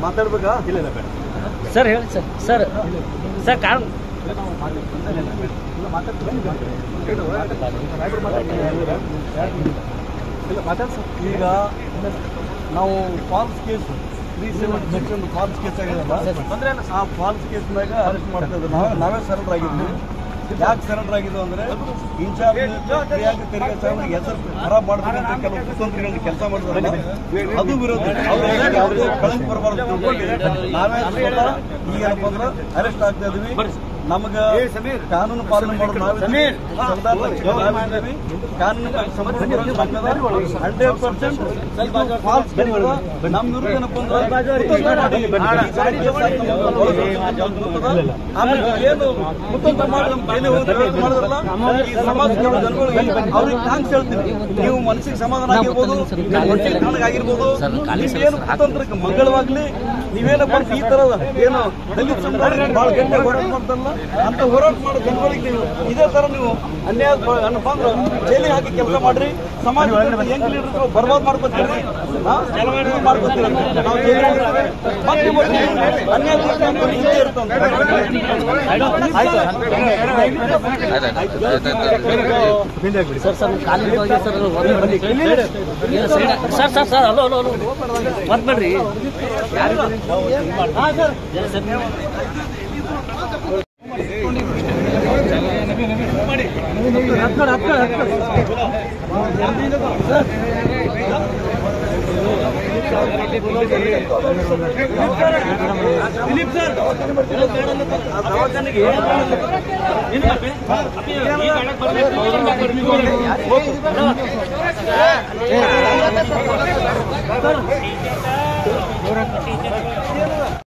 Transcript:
ಮಾತಾಡ್ಬೇಕಾ? Sir ಹೇಳಿ sir. Sir sir ಕಾರಣ ಈಗ ನಾವು ಫಾಲ್ಸ್ ಕೇಸ್ 370 ಫಾಲ್ಸ್ ಕೇಸ್ ಆಗಿದಲ್ಲ, ಆ ಫಾಲ್ಸ್ ಕೇಸ್ನಾಗ ಅರೆಸ್ಟ್ ಮಾಡ್ತಾ ಇದ್ರು. ನಾವೇ ಸರೆಂಡರ್ ಆಗಿದ್ವಿ. ಯಾಕೆ ಸರೆಂಡರ್ ಆಗಿದ್ದು ಅಂದ್ರೆ ಇನ್ಚಾರ್ಜ್ ಪ್ರಿಯಾಂಕ ತೆರಿಗೆ ಸಾಹೇಬ್ರಿಗೆ ಹೆಸರು ಖರಾಬ್ ಮಾಡ್ಬೇಕಂತ ಕೆಲವು ಕುತಂತ್ರಿಗಳನ್ನ ಕೆಲಸ ಮಾಡಿದ್ರಲ್ಲ, ಅದು ವಿರೋಧ. ಅವ್ರು ಕಳಂಕ ಬರಬಾರ್ದು ತಿಳ್ಕೊಂಡು ನಾವೇ ಸ್ವತಃ ಈಗೇನಪ್ಪ ಅಂದ್ರೆ ಅರೆಸ್ಟ್ ಆಗ್ತಾ ಇದೀವಿ. ನಮಗ ಕಾನೂನು ಪಾಲನೆ ಮಾಡೋದು ನಾವಿದ್ದೀವಿ, ಕಾನೂನು ಸಂಪೂರ್ಣ 100% ಫಾಲ್ಸ್ ನಮ್ಮ ವಿರುದ್ಧ ಏನಪ್ಪ ಆಮೇಲೆ ಏನು ಕುತಂತ್ರ ಮಾಡಿದ್ರಲ್ಲ ಈ ಸಮಾಜದ ಜನಗಳಿಗೆ ಅವ್ರಿಗೆ ಥ್ಯಾಂಕ್ಸ್ ಹೇಳ್ತೀನಿ. ನೀವು ಮನಸ್ಸಿಗೆ ಸಮಾಧಾನ ಆಗಿರ್ಬೋದು, ಹೊಟ್ಟೆಗೆ ತಣ್ಣಗಾಗಿರ್ಬೋದು, ನೀವೇನು ಕುತಂತ್ರಕ್ಕೆ ಮಂಗಳವಾಗ್ಲಿ, ನೀವೇನಪ್ಪ ಈ ತರದ ಏನು ದಲಿತ ಸಮುದಾಯ ಬಹಳ ಗಂಟೆ ಹೋರಾಟ ಮಾಡ್ತಾರಲ್ಲ ಅಂತ ಹೋರಾಟ ಮಾಡೋ ಜನಗಳಿಗೆ ನೀವು ಇದೇ ತರ ನೀವು ಅನ್ಯಾಯ ಬಂದ್ರೆ ಜೈಲಿಗೆ ಹಾಕಿ ಕೆಲಸ ಮಾಡ್ರಿ. ಸಮಾಜ ಯಂಗ್ ಲೀಡರ್ಗಳು ಬರ್ಬಾದ್ ಮಾಡ್ಕೊತೀರಿ, ಮಾಡ್ಕೊತೀರಿ. ನಾವು ಜೈಲಿಗೆ ಅನ್ಯಾಯ ಇರ್ತಂತ ಸರ್ ಸರ್ ಕಾಲಿಗೆ ಹೋಗಿ sir sir sir sir hello hello hello ಬಂದ್ಬಿಡ್ರಿ.